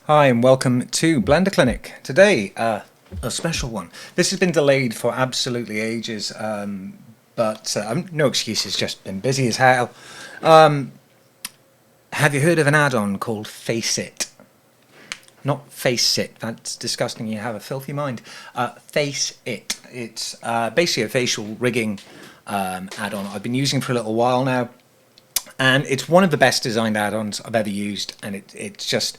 Hi and welcome to Blender Clinic. Today, a special one. This has been delayed for absolutely ages, but no excuses, just been busy as hell. Have you heard of an add-on called Faceit? Not Faceit, that's disgusting, you have a filthy mind. Faceit. It's basically a facial rigging add-on I've been using for a little while now, and it's one of the best designed add-ons I've ever used, and it's just...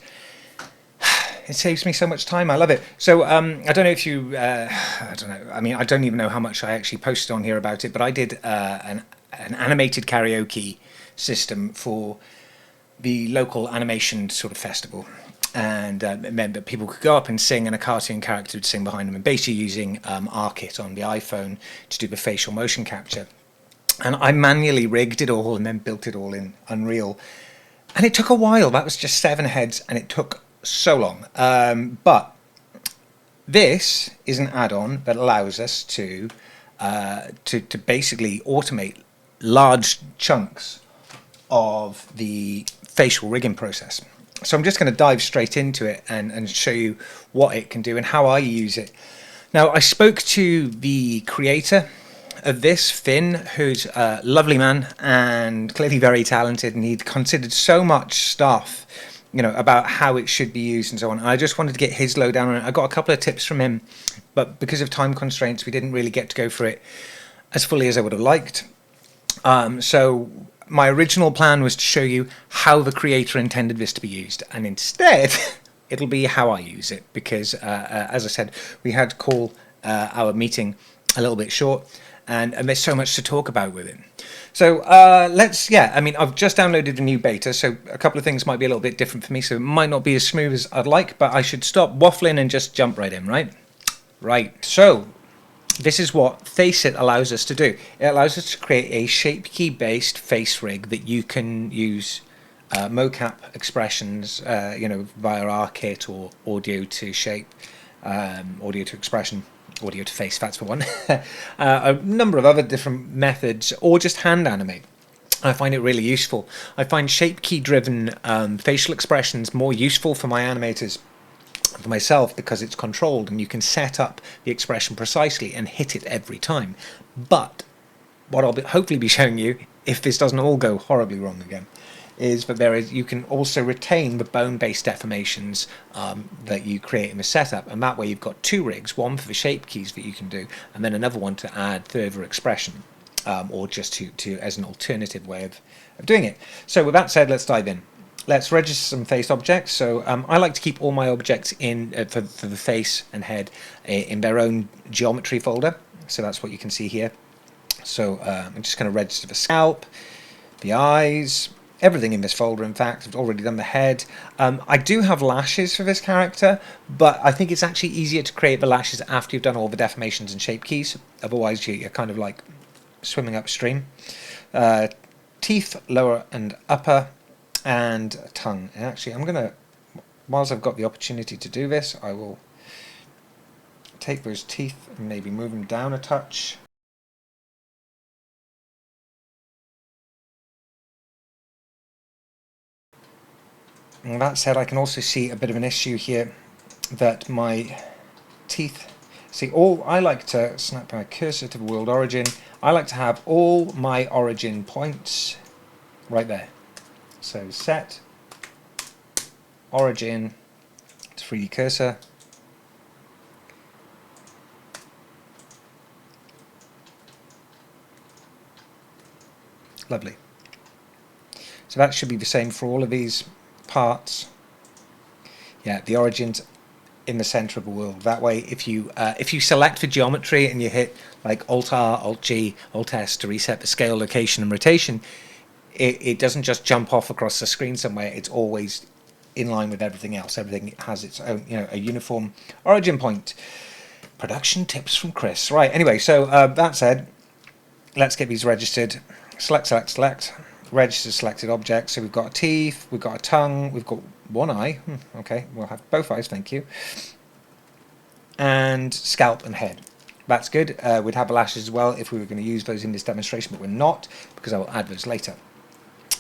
It saves me so much time. I love it. So I don't know if you, I don't know. I mean, I don't even know how much I actually posted on here about it, but I did an animated karaoke system for the local animation sort of festival. And it meant that people could go up and sing, and a cartoon character would sing behind them, and basically using RKit on the iPhone to do the facial motion capture. And I manually rigged it all and then built it all in Unreal. And it took a while. That was just 7 heads, and it took so long. But this is an add-on that allows us to basically automate large chunks of the facial rigging process. So I'm just going to dive straight into it and show you what it can do and how I use it. Now, I spoke to the creator of this, Finn, who's a lovely man and clearly very talented, and he'd considered so much stuff, you know, about how it should be used and so on. And I just wanted to get his lowdown on it. I got a couple of tips from him, but because of time constraints, we didn't really get to go through it as fully as I would have liked. So my original plan was to show you how the creator intended this to be used, and instead it'll be how I use it, because as I said, we had to call our meeting a little bit short, and there's so much to talk about with it. So I mean, I've just downloaded a new beta, so a couple of things might be a little bit different for me, so it might not be as smooth as I'd like, but I should stop waffling and just jump right in, right? Right, so this is what Faceit allows us to do. It allows us to create a shape key based face rig that you can use mocap expressions, you know, via RKit or audio to shape, audio to expression, audio to face, that's for one. A number of other different methods, or just hand animate. I find it really useful. I find shape key driven facial expressions more useful for my animators, for myself, because it's controlled and you can set up the expression precisely and hit it every time. But what I'll hopefully be showing you, if this doesn't all go horribly wrong again, is that you can also retain the bone-based deformations that you create in the setup, and that way you've got 2 rigs, one for the shape keys that you can do, and then another one to add further expression, or just to as an alternative way of doing it. So with that said, let's dive in. Let's register some face objects. So I like to keep all my objects in for the face and head in their own geometry folder. So that's what you can see here. So I'm just going to register the scalp, the eyes, everything in this folder. In fact, I've already done the head. I do have lashes for this character, but I think it's actually easier to create the lashes after you've done all the deformations and shape keys. Otherwise, you're kind of like swimming upstream. Teeth, lower and upper, and tongue. And actually, I'm going to, whilst I've got the opportunity to do this, I will take those teeth and maybe move them down a touch. And that said, I can also see a bit of an issue here that my teeth, see, I like to snap my cursor to the world origin. I like to have all my origin points right there. So set, origin, 3D cursor. Lovely. So that should be the same for all of these parts. Yeah, the origin's in the center of the world. That way, if you select the geometry and you hit like Alt R, Alt G, Alt S to reset the scale, location, and rotation, it doesn't just jump off across the screen somewhere. It's always in line with everything else. Everything has its own, you know, a uniform origin point. Production tips from Chris. Right. Anyway, so that said, let's get these registered. Select, select, select. Register selected objects. So we've got teeth, we've got a tongue, we've got one eye. Okay, we'll have both eyes, thank you. And scalp and head. That's good. We'd have lashes as well if we were going to use those in this demonstration, but we're not, because I will add those later.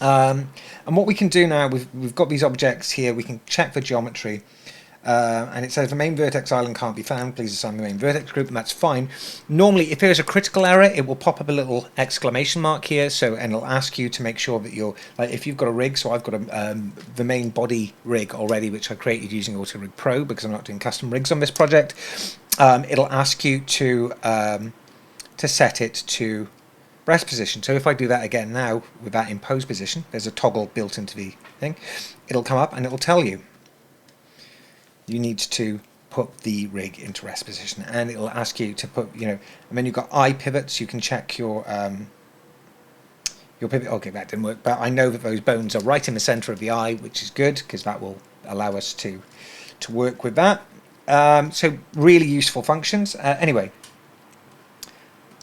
And what we can do now, we've got these objects here, we can check the geometry. And it says the main vertex island can't be found, please assign the main vertex group, and that's fine. Normally, if there's a critical error, it will pop up a little exclamation mark here, and it'll ask you to make sure that you're, like if you've got a rig, so I've got the main body rig already, which I created using AutoRig Pro, because I'm not doing custom rigs on this project. It'll ask you to set it to rest position. So if I do that again now, with that in pose position, there's a toggle built into the thing, it'll come up and it'll tell you, you need to put the rig into rest position, and it'll ask you to put, and then you've got eye pivots. You can check your pivot. Okay, that didn't work, but I know that those bones are right in the center of the eye, which is good because that will allow us to work with that. So really useful functions. Anyway,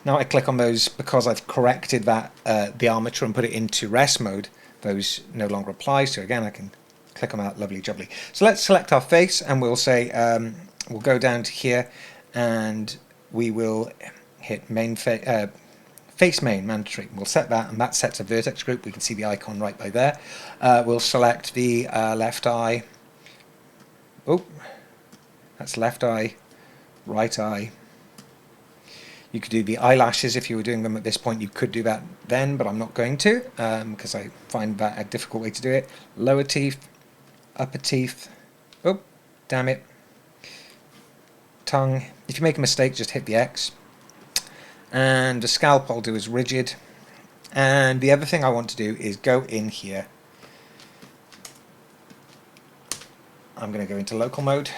now I click on those because I've corrected that the armature and put it into rest mode. Those no longer apply. So again, I can click on that, lovely jubbly. So let's select our face, and we'll say, we'll go down to here, and we will hit main face main mandatory. We'll set that, and that sets a vertex group. We can see the icon right by there. We'll select the left eye. Oh, that's left eye, right eye. You could do the eyelashes if you were doing them at this point. You could do that then, but I'm not going to because I find that a difficult way to do it. Lower teeth, upper teeth. Oh, damn it. Tongue. If you make a mistake, just hit the X. And the scalp I'll do is rigid. And the other thing I want to do is go in here. I'm going to go into local mode.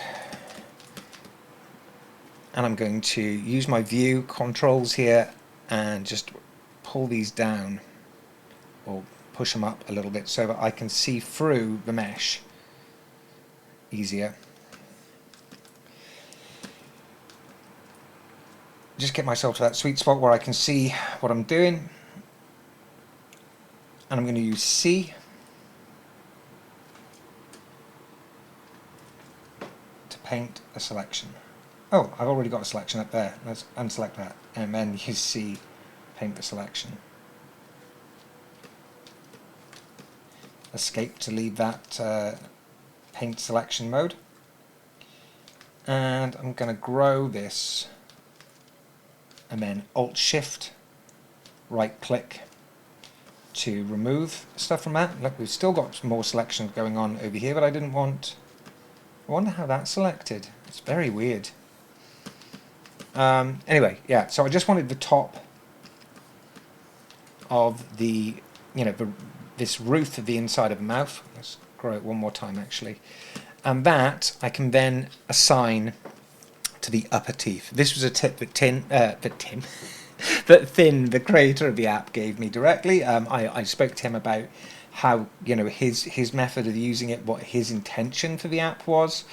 And I'm going to use my view controls here and just pull these down, or push them up a little bit so that I can see through the mesh easier. Just get myself to that sweet spot where I can see what I'm doing. And I'm going to use C to paint a selection. Oh, I've already got a selection up there. Let's unselect that, and then use C, paint the selection. Escape to leave that paint selection mode. And I'm going to grow this, and then Alt-Shift, right-click to remove stuff from that. Look, we've still got some more selections going on over here, but I didn't want... I wonder how that's selected. It's very weird. Anyway, yeah, so I just wanted the top of the, this roof of the inside of the mouth. Let's grow it one more time, actually. And that I can then assign to the upper teeth. This was a tip that Thin, the creator of the app, gave me directly. I spoke to him about how, his method of using it, what his intention for the app was,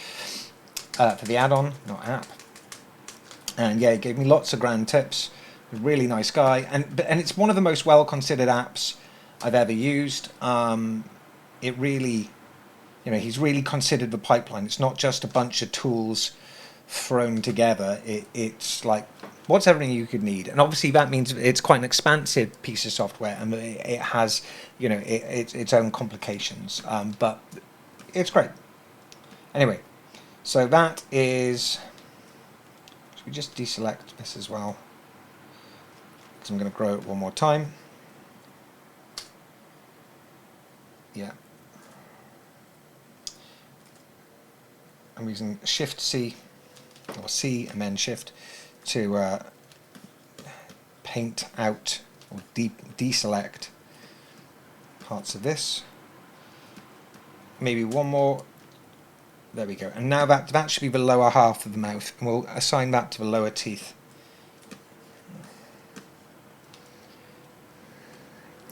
for the add-on, not app. And yeah, he gave me lots of grand tips. Really nice guy, and it's one of the most well-considered apps I've ever used. It really, he's really considered the pipeline. It's not just a bunch of tools thrown together. It's like, what's everything you could need? And obviously that means it's quite an expansive piece of software, and it has, its own complications. But it's great. Anyway, so that is. We just deselect this as well, because I'm going to grow it one more time. Yeah. I'm using Shift C, or C and then Shift, to paint out or deselect parts of this. Maybe one more. There we go. And now that should be the lower half of the mouth, and we'll assign that to the lower teeth.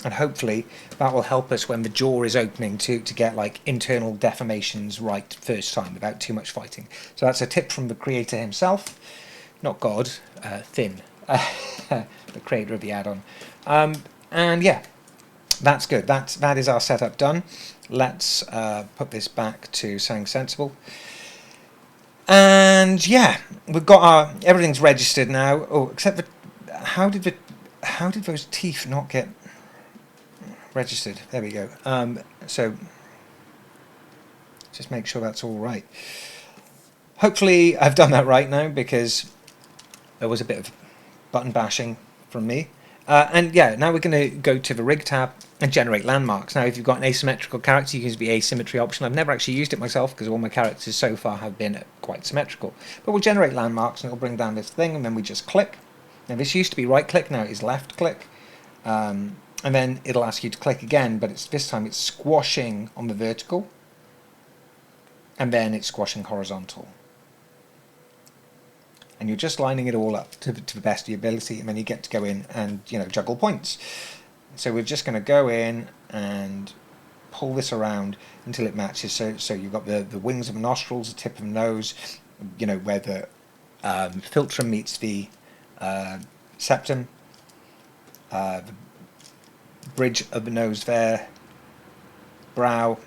And hopefully that will help us when the jaw is opening to get like internal deformations right first time without too much fighting. So that's a tip from the creator himself, not God, Thin, the creator of the add-on. And yeah, that's good. That is our setup done. Let's put this back to something sensible. And yeah, we've got everything's registered now. Oh, except for how did those teeth not get? registered. There we go. So just make sure that's all right. Hopefully I've done that right now, because there was a bit of button bashing from me. And yeah, now we're going to go to the rig tab and generate landmarks. Now, if you've got an asymmetrical character, you can use the asymmetry option. I've never actually used it myself because all my characters so far have been quite symmetrical. But we'll generate landmarks and it'll bring down this thing, and then we just click. Now, this used to be right click, now it is left click. And then it'll ask you to click again, but this time it's squashing on the vertical, and then it's squashing horizontal. And you're just lining it all up to the best of your ability, and then you get to go in and, you know, juggle points. So we're just going to go in and pull this around until it matches. So you've got the wings of the nostrils, the tip of the nose, you know, where the philtrum meets the septum, the bridge of the nose there, brow.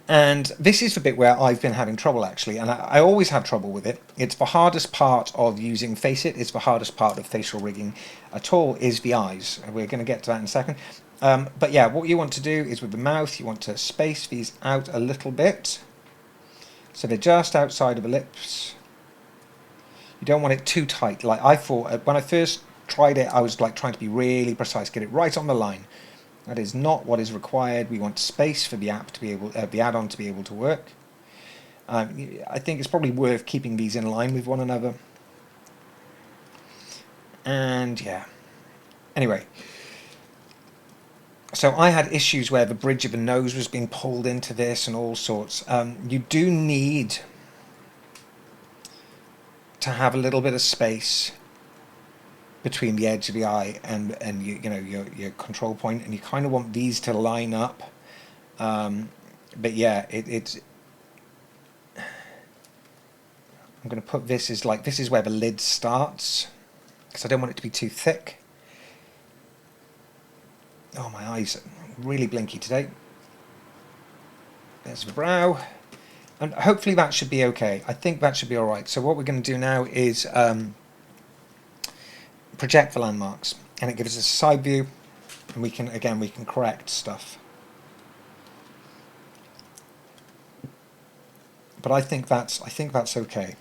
And this is the bit where I've been having trouble, actually, and I always have trouble with it. It's the hardest part of using Faceit. It's the hardest part of facial rigging at all, is the eyes. We're going to get to that in a second. But yeah, what you want to do is with the mouth, you want to space these out a little bit, so they're just outside of the lips. You don't want it too tight. Like I thought, when I first tried it, I was like trying to be really precise, get it right on the line. That is not what is required. We want space for the app to be able, the add-on to be able to work. I think it's probably worth keeping these in line with one another. And yeah. Anyway, so I had issues where the bridge of the nose was being pulled into this and all sorts. You do need to have a little bit of space between the edge of the eye and you know your control point, and you kind of want these to line up. But yeah, it's I'm going to put this as like, this is where the lid starts, because I don't want it to be too thick. Oh, my eyes are really blinky today. There's the brow, and hopefully that should be okay. I think that should be all right. So what we're going to do now is project the landmarks, and it gives us a side view, and we can correct stuff. But I think that's okay.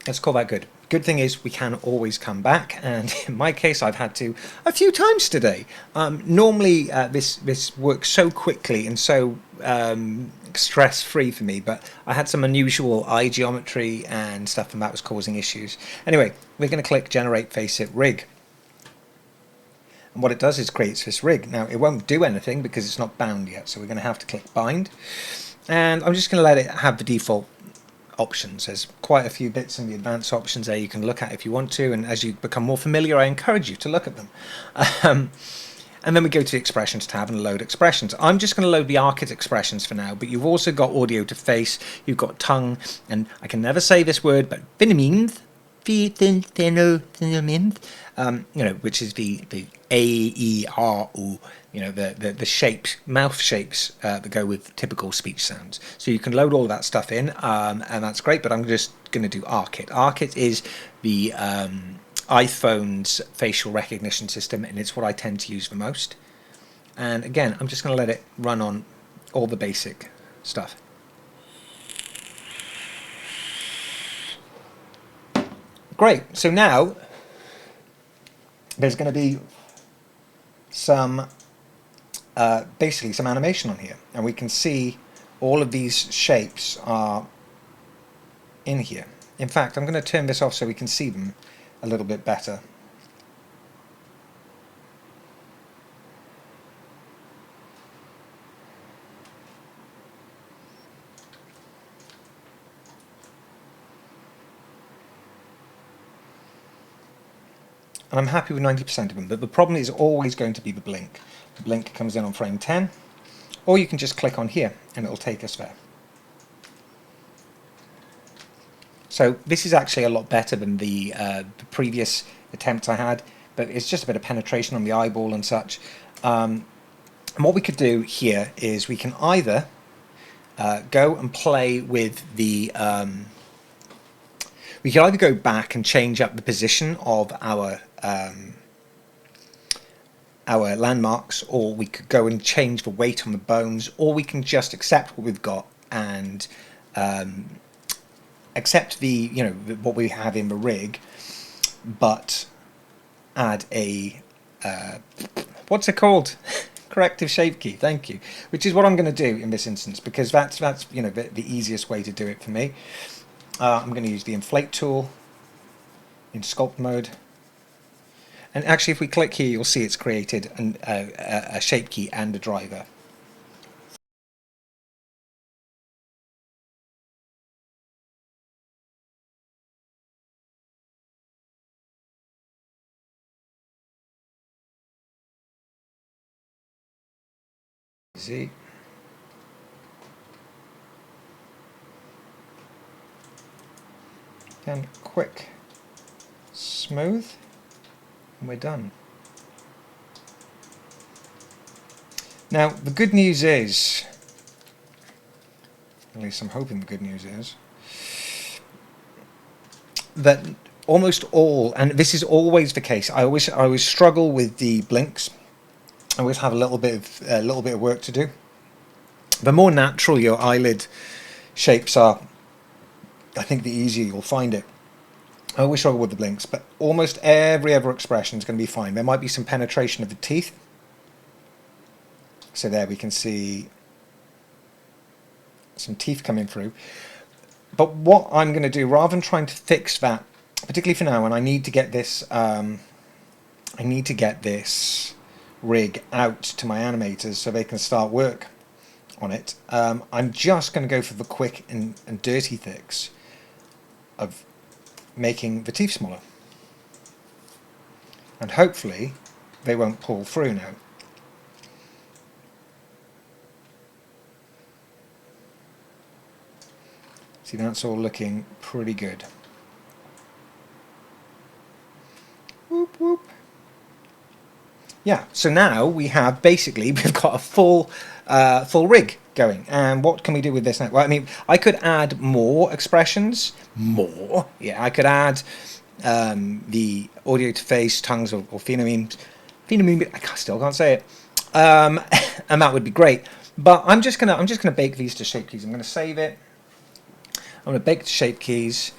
Let's call that good. Good thing is we can always come back, and in my case I've had to a few times today. Normally this works so quickly and so stress-free for me, but I had some unusual eye geometry and stuff, and that was causing issues. Anyway, we're going to click Generate Faceit Rig. And what it does is creates this rig. Now it won't do anything because it's not bound yet, so we're going to have to click Bind. And I'm just going to let it have the default options. There's quite a few bits in the advanced options there you can look at if you want to, and as you become more familiar I encourage you to look at them. And then we go to the expressions tab and load expressions. I'm just going to load the Archit expressions for now, but you've also got audio to face, you've got tongue, and I can never say this word, but finimind, you know, which is the A, E, R, U, you know, the shapes, mouth shapes that go with typical speech sounds. So you can load all of that stuff in, and that's great, but I'm just going to do Archit. Archit is the iPhone's facial recognition system, and it's what I tend to use the most. And again, I'm just going to let it run on all the basic stuff. Great, so now there's going to be some basically some animation on here, and we can see all of these shapes are in here. In fact, I'm going to turn this off so we can see them a little bit better. And I'm happy with 90% of them, but the problem is always going to be the blink. The blink comes in on frame 10, or you can just click on here and it'll take us there. So this is actually a lot better than the previous attempts I had, but it's just a bit of penetration on the eyeball and such. And what we could do here is we can either go and play with the we could either go back and change up the position of our landmarks, or we could go and change the weight on the bones, or we can just accept what we've got and accept the what we have in the rig, but add a what's it called? Corrective shape key. Thank you. Which is what I'm going to do in this instance, because that's the easiest way to do it for me. I'm going to use the inflate tool in sculpt mode. And actually, if we click here, you'll see it's created a shape key and a driver. See? Then quick, smooth, and we're done. Now, the good news is, at least I'm hoping the good news is, that almost all, and this is always the case, I always struggle with the blinks. I always have a little bit of work to do. The more natural your eyelid shapes are, I think the easier you'll find it. I always struggle with the blinks, but almost every other expression is going to be fine. There might be some penetration of the teeth. So there we can see some teeth coming through. But what I'm going to do, rather than trying to fix that, particularly for now, and I need to get this rig out to my animators so they can start work on it. I'm just going to go for the quick and dirty fix of making the teeth smaller, and hopefully they won't pull through now. See, that's all looking pretty good. Whoop whoop. Yeah, so now we have we've got a full rig going. And what can we do with this now? Well, I mean, I could add more expressions. More? Yeah, I could add the audio to face, tongues, or phenomene. I still can't say it. And that would be great. But I'm just gonna bake these to shape keys. I'm gonna save it. I'm going to bake the shape keys,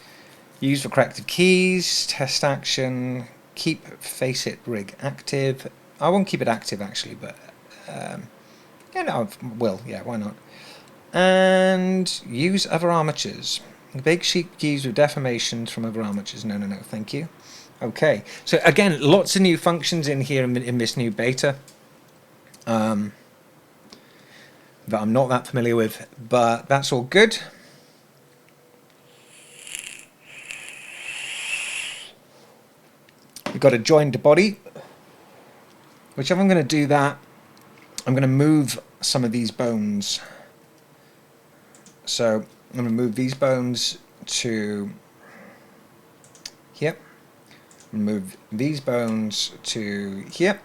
use the corrective keys, test action, keep Faceit rig active. I won't keep it active actually, but yeah, no, I will. Yeah, why not? And use other armatures. Bake shape keys with deformations from other armatures. No, thank you. Okay, so again, lots of new functions in here in this new beta that I'm not that familiar with, but that's all good. We've got a joined body, which if I'm going to do that, I'm going to move some of these bones. So I'm going to move these bones to here, move these bones to here,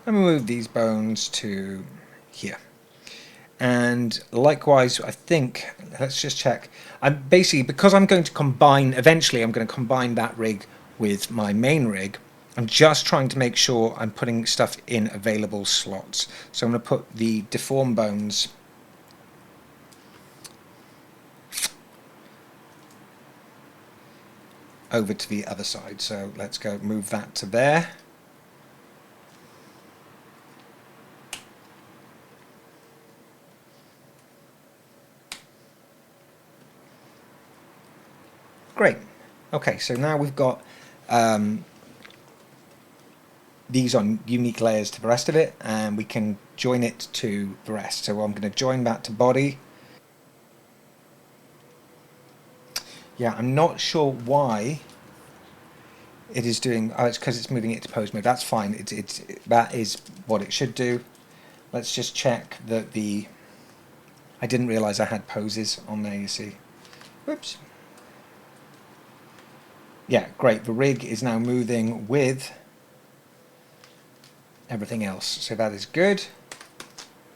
and move these bones to here. And likewise, I think, let's just check. I'm basically, because I'm going to combine, eventually I'm going to combine that rig with my main rig. I'm just trying to make sure I'm putting stuff in available slots. So I'm going to put the deform bones over to the other side. So let's go move that to there. Great. Okay, so now we've got these on unique layers to the rest of it, and we can join it to the rest. So I'm going to join that to body. Yeah, I'm not sure why it is doing. Oh, it's because it's moving it to pose mode. That's fine. That is what it should do. Let's just check that the. I didn't realize I had poses on there. You see. Whoops. Yeah, great. The rig is now moving with everything else, so that is good.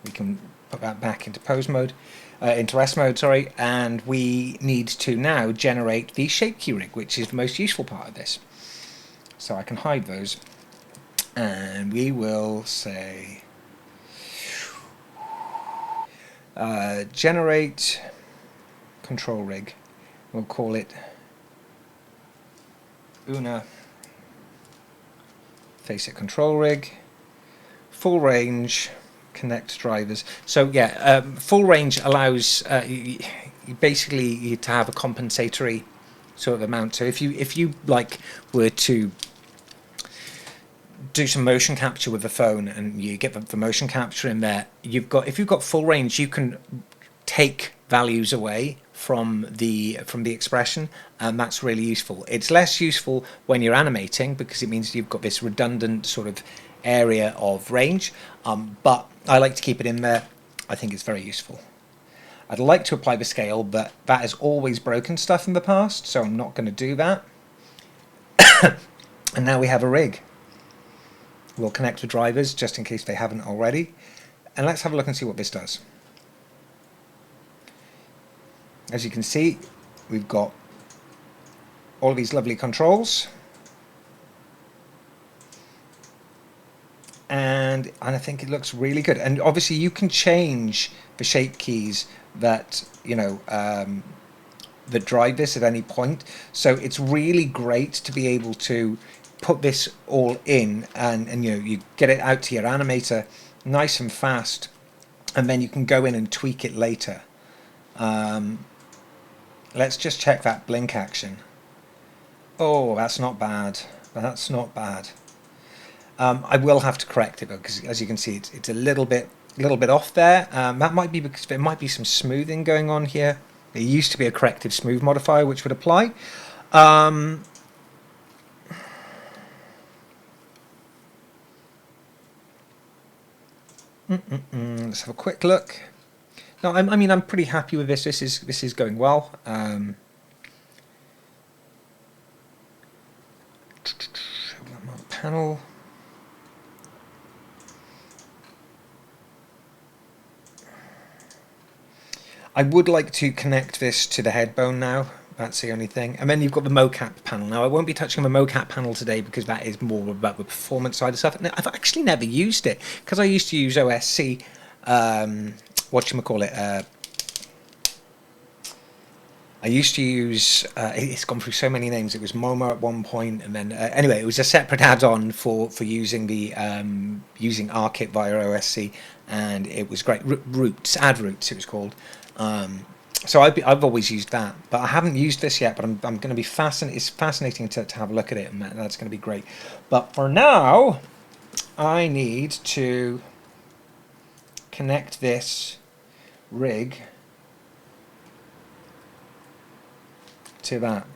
We can put that back into pose mode, into rest mode, sorry, and we need to now generate the shape key rig, which is the most useful part of this. So I can hide those, and we will say generate control rig. We'll call it Una Faceit control rig, full range, connect drivers. So yeah, full range allows you to have a compensatory sort of amount. So if you like were to do some motion capture with the phone and you get the motion capture in there, if you've got full range, you can take values away from the expression, and that's really useful. It's less useful when you're animating because it means you've got this redundant sort of area of range, but I like to keep it in there. I think it's very useful. I'd like to apply the scale, but that has always broken stuff in the past, so I'm not going to do that. And now we have a rig. We'll connect the drivers just in case they haven't already, and let's have a look and see what this does. As you can see, we've got all of these lovely controls, and I think it looks really good. And obviously you can change the shape keys that that drive this at any point, so it's really great to be able to put this all in, and you get it out to your animator nice and fast, and then you can go in and tweak it later. Let's just check that blink action. Oh, that's not bad. That's not bad. I will have to correct it because, as you can see, it's a little bit off there. That might be because there might be some smoothing going on here. There used to be a corrective smooth modifier which would apply. Let's have a quick look. No, I mean I'm pretty happy with this. This is going well. Panel. I would like to connect this to the head bone now. That's the only thing. And then you've got the mocap panel. Now I won't be touching on the mocap panel today because that is more about the performance side of stuff. Now, I've actually never used it because I used to use OSC. Whatchamacallit? I used to use, it's gone through so many names. It was MoMA at one point, and then anyway, it was a separate add-on for using the using RKit via OSC, and it was great. Roots, Add Roots, it was called. So I've always used that, but I haven't used this yet. But I'm going to be fascinated. It's fascinating to have a look at it, and that's going to be great. But for now, I need to connect this rig to that.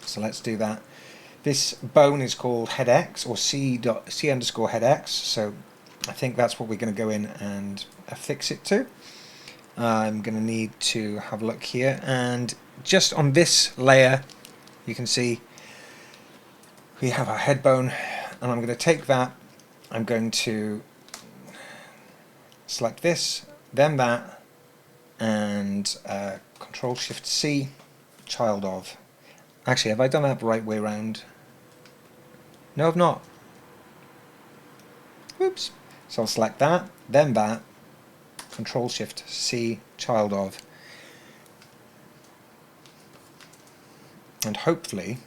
So let's do that. This bone is called headx, or C_headx. So I think that's what we're going to go in and affix it to. I'm going to need to have a look here, and just on this layer you can see we have our head bone, and I'm going to take that, I'm going to select this, then that, and Control-Shift-C, child of. Actually, have I done that the right way around? No, I've not. Whoops. So I'll select that, then that, Control-Shift-C, child of, and hopefully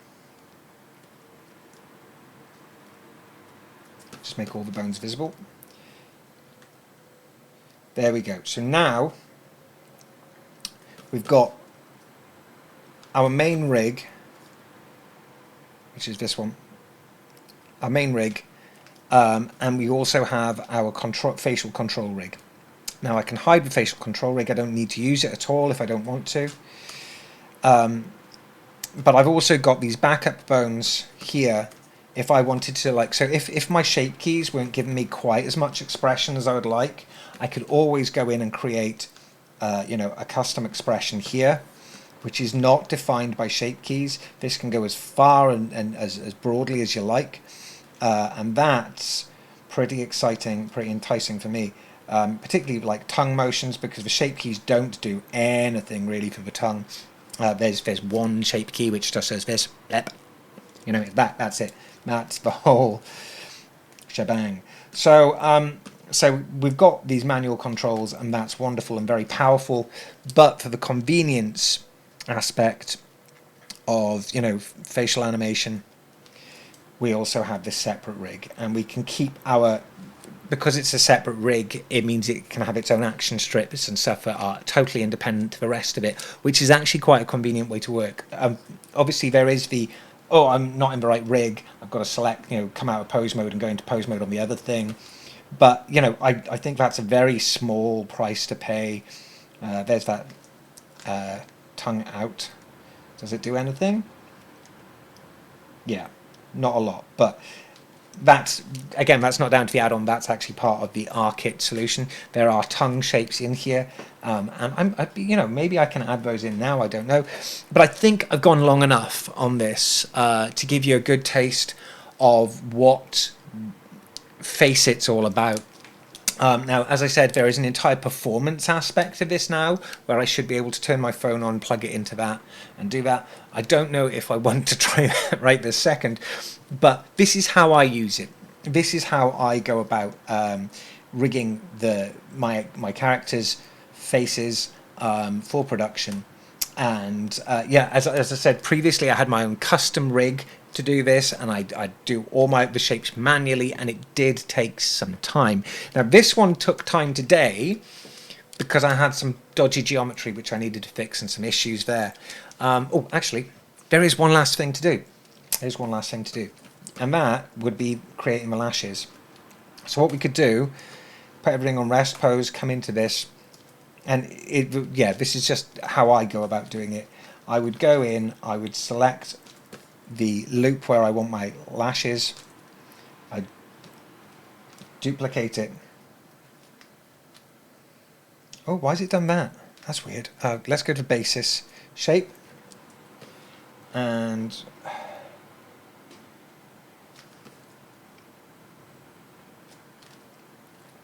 just make all the bones visible. There we go. So now we've got our main rig, which is this one, our main rig, and we also have our facial control rig. Now I can hide the facial control rig. I don't need to use it at all if I don't want to. But I've also got these backup bones here if I wanted to, so if my shape keys weren't giving me quite as much expression as I would like, I could always go in and create a custom expression here, which is not defined by shape keys. This can go as far and as broadly as you like, and that's pretty exciting, pretty enticing for me. particularly like tongue motions, because the shape keys don't do anything really for the tongue. There's one shape key which just says this, you know, that's it. That's the whole shebang. So we've got these manual controls, and that's wonderful and very powerful. But for the convenience aspect of, you know, facial animation, we also have this separate rig, and we can keep our, because it's a separate rig, it means it can have its own action strips and stuff that are totally independent to the rest of it, which is actually quite a convenient way to work. Obviously there is the, oh, I'm not in the right rig, I've got to select, you know, come out of pose mode and go into pose mode on the other thing. But, you know, I think that's a very small price to pay. There's that tongue out. Does it do anything? Yeah, not a lot, but that's, again, that's not down to the add-on, that's actually part of the R-Kit solution. There are tongue shapes in here, and you know, maybe I can add those in now, I don't know. But I think I've gone long enough on this to give you a good taste of what Faceit's all about. Now, as I said, there is an entire performance aspect of this now, where I should be able to turn my phone on, plug it into that, and do that. I don't know if I want to try that right this second, but this is how I use it. This is how I go about rigging my characters' faces for production. And yeah, as I said previously, I had my own custom rig to do this, and I do all the shapes manually, and it did take some time. Now this one took time today because I had some dodgy geometry which I needed to fix and some issues there. Oh, actually, there is one last thing to do. There's one last thing to do, and that would be creating the lashes. So what we could do, put everything on rest pose, come into this, and yeah, this is just how I go about doing it. I would go in, I would select the loop where I want my lashes, I duplicate it. Oh, why has it done that? That's weird. Let's go to basis, shape, and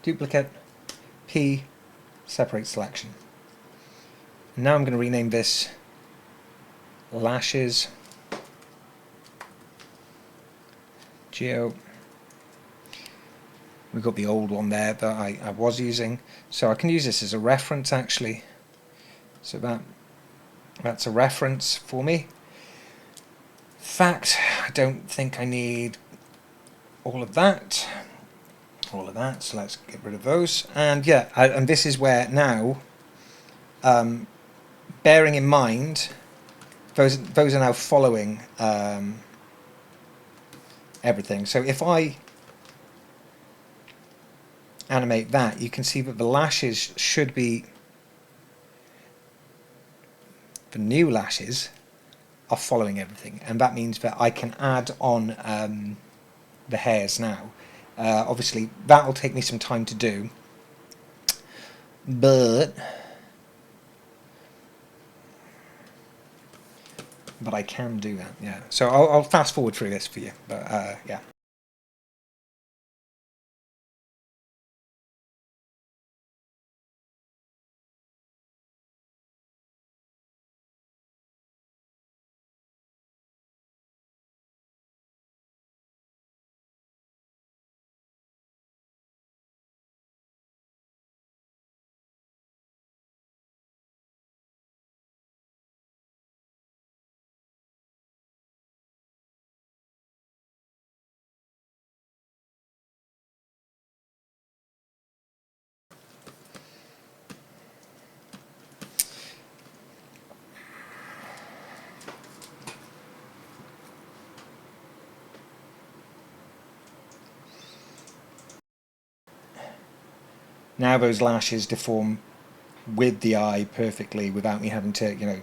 duplicate, P, separate selection. Now I'm going to rename this lashes geo. We've got the old one there that I was using, so I can use this as a reference actually. So that's a reference for me. Fact, I don't think I need all of that. So let's get rid of those. And yeah, and this is where now, bearing in mind, those are now following everything. So if I animate that, you can see that the lashes should be, the new lashes are following everything, and that means that I can add on the hairs now. Obviously that will take me some time to do, but I can do that, yeah. So I'll fast forward through this for you, but yeah. Now those lashes deform with the eye perfectly without me having to, you know,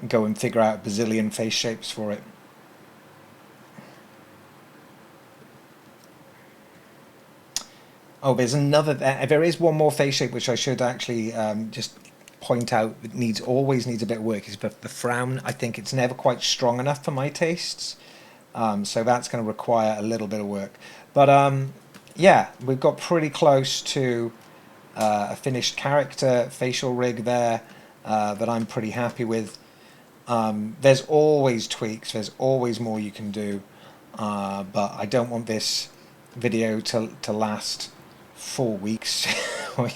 go and figure out a bazillion face shapes for it. Oh, there's another, there is one more face shape which I should actually just point out. It always needs a bit of work, is the frown. I think it's never quite strong enough for my tastes, so that's going to require a little bit of work. But yeah, we've got pretty close to a finished character facial rig there that I'm pretty happy with. There's always tweaks, there's always more you can do, but I don't want this video to last 4 weeks or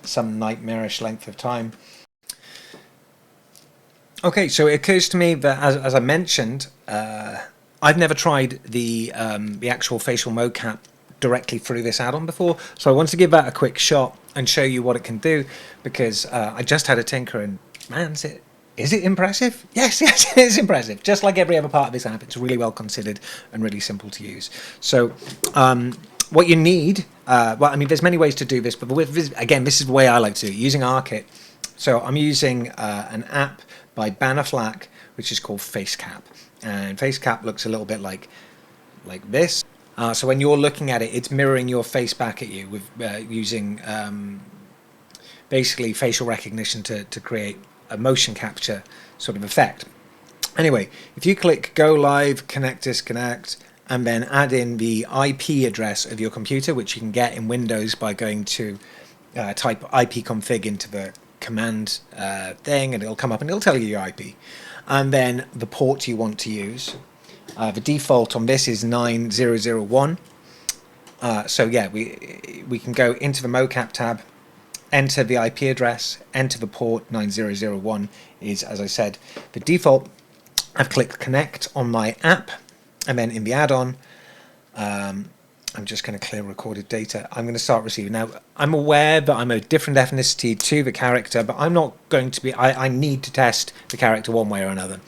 some nightmarish length of time. Okay, so it occurs to me that as I mentioned, I've never tried the actual facial mocap directly through this add-on before, so I wanted to give that a quick shot and show you what it can do, because I just had a tinker and man, is it impressive? Yes, it is impressive. Just like every other part of this app, it's really well considered and really simple to use. So what you need, well, I mean, there's many ways to do this, but again, this is the way I like to do it, using ARKit. So I'm using an app by Bannerflack, which is called FaceCap. And FaceCap looks a little bit like this. So when you're looking at it, it's mirroring your face back at you with using basically facial recognition to create a motion capture sort of effect. Anyway, if you click Go Live, Connect, Disconnect, and then add in the IP address of your computer, which you can get in Windows by going to type ipconfig into the command thing, and it'll come up and it'll tell you your IP. And then the port you want to use. The default on this is 9001. So yeah, we can go into the mocap tab, enter the IP address, enter the port. 9001 is, as I said, the default. I've clicked connect on my app, and then in the add-on, I'm just going to clear recorded data. I'm going to start receiving. Now, I'm aware that I'm a different ethnicity to the character, but I'm not going to be, I need to test the character one way or another.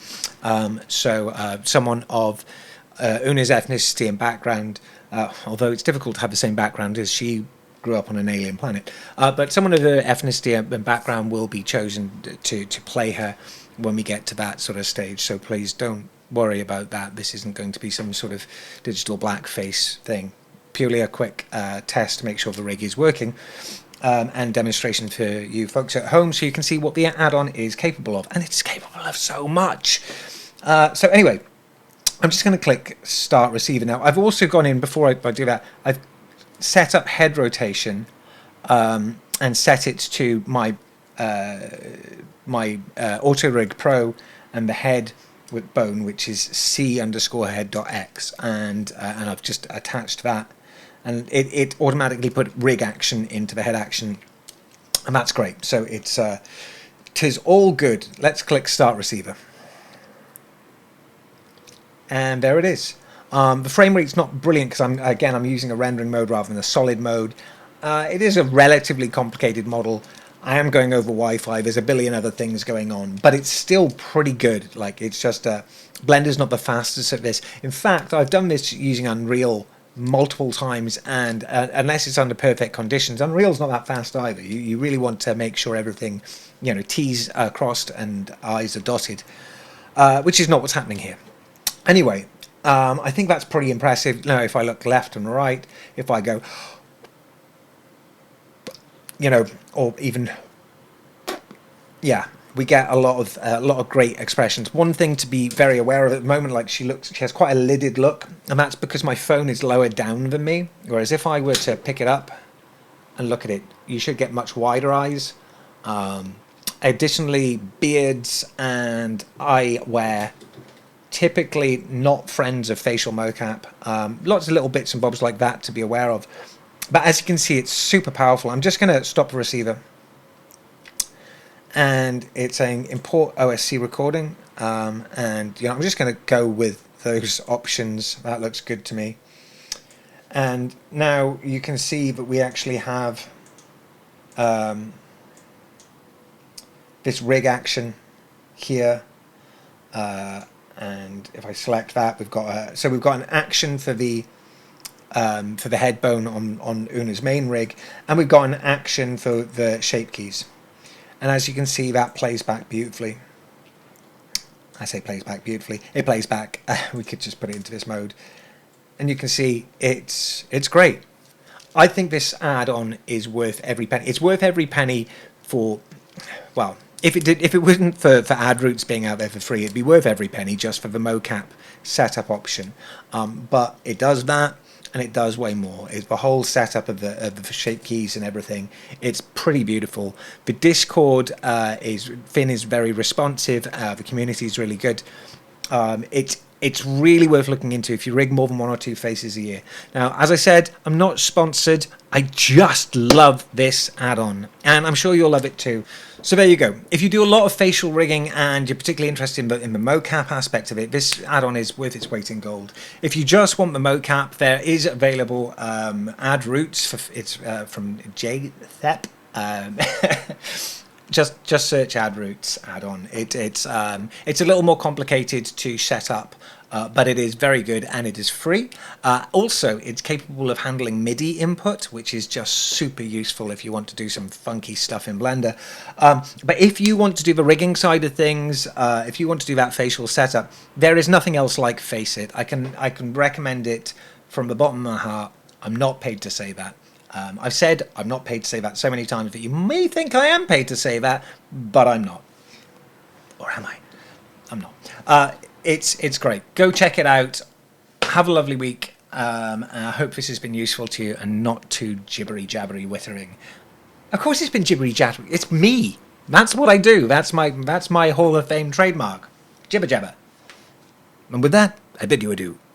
So someone of Una's ethnicity and background, although it's difficult to have the same background as she grew up on an alien planet, but someone of her ethnicity and background will be chosen to play her when we get to that sort of stage. So please don't worry about that. This isn't going to be some sort of digital blackface thing. Purely a quick test to make sure the rig is working, and demonstration for you folks at home so you can see what the add-on is capable of. And it's capable of so much. So anyway, I'm just going to click Start Receiver. Now, I've also gone in, before I do that, I've set up head rotation and set it to my Auto Rig Pro, and the head with bone, which is C_head.x, and I've just attached that, and it automatically put rig action into the head action, and that's great. So tis all good. Let's click Start Receiver, and there it is. The frame rate's not brilliant because I'm using a rendering mode rather than a solid mode. It is a relatively complicated model. I am going over Wi-Fi. There's a billion other things going on, but it's still pretty good. Like, it's just Blender's not the fastest at this. In fact, I've done this using Unreal multiple times, and unless it's under perfect conditions, Unreal's not that fast either. You really want to make sure everything, T's are crossed and I's are dotted, which is not what's happening here. Anyway, I think that's pretty impressive. Now, if I look left and right, if I go, or even, yeah, we get a lot of great expressions. One thing to be very aware of at the moment, like she has quite a lidded look, and that's because my phone is lower down than me. Whereas if I were to pick it up and look at it, you should get much wider eyes. Additionally, beards and eyewear, typically not friends of facial mocap. Lots of little bits and bobs like that to be aware of. But as you can see, it's super powerful. I'm just going to stop the receiver. And it's saying import OSC recording. And I'm just going to go with those options. That looks good to me. And now you can see that we actually have this rig action here. And if I select that, we've got so we've got an action for the head bone on Una's main rig, and we've got an action for the shape keys. And as you can see, that plays back beautifully. I say plays back beautifully. It plays back. We could just put it into this mode, and you can see it's great. I think this add-on is worth every penny. It's worth every penny for, well, if it wasn't for ad routes being out there for free, it'd be worth every penny just for the mocap setup option. But it does that. and it does way more. It's the whole setup of the shape keys and everything. It's pretty beautiful. The Discord Finn is very responsive. The community is really good. It's really worth looking into if you rig more than 1 or 2 faces a year. Now, as I said, I'm not sponsored. I just love this add-on, and I'm sure you'll love it too. So there you go. If you do a lot of facial rigging and you're particularly interested in the mocap aspect of it, this add-on is worth its weight in gold. If you just want the mocap, there is available ad routes. It's from JThep. Just search ad routes add-on. It's a little more complicated to set up, but it is very good and it is free. Also, it's capable of handling MIDI input, which is just super useful if you want to do some funky stuff in Blender. But if you want to do the rigging side of things, if you want to do that facial setup, there is nothing else like Faceit. I can recommend it from the bottom of my heart. I'm not paid to say that. I've said I'm not paid to say that so many times that you may think I am paid to say that, but I'm not. Or am I? I'm not. It's great. Go check it out. Have a lovely week. And I hope this has been useful to you and not too jibbery jabbery wittering. Of course it's been jibbery jabbery. It's me. That's what I do. That's my Hall of Fame trademark. Jibber jabber. And with that, I bid you adieu.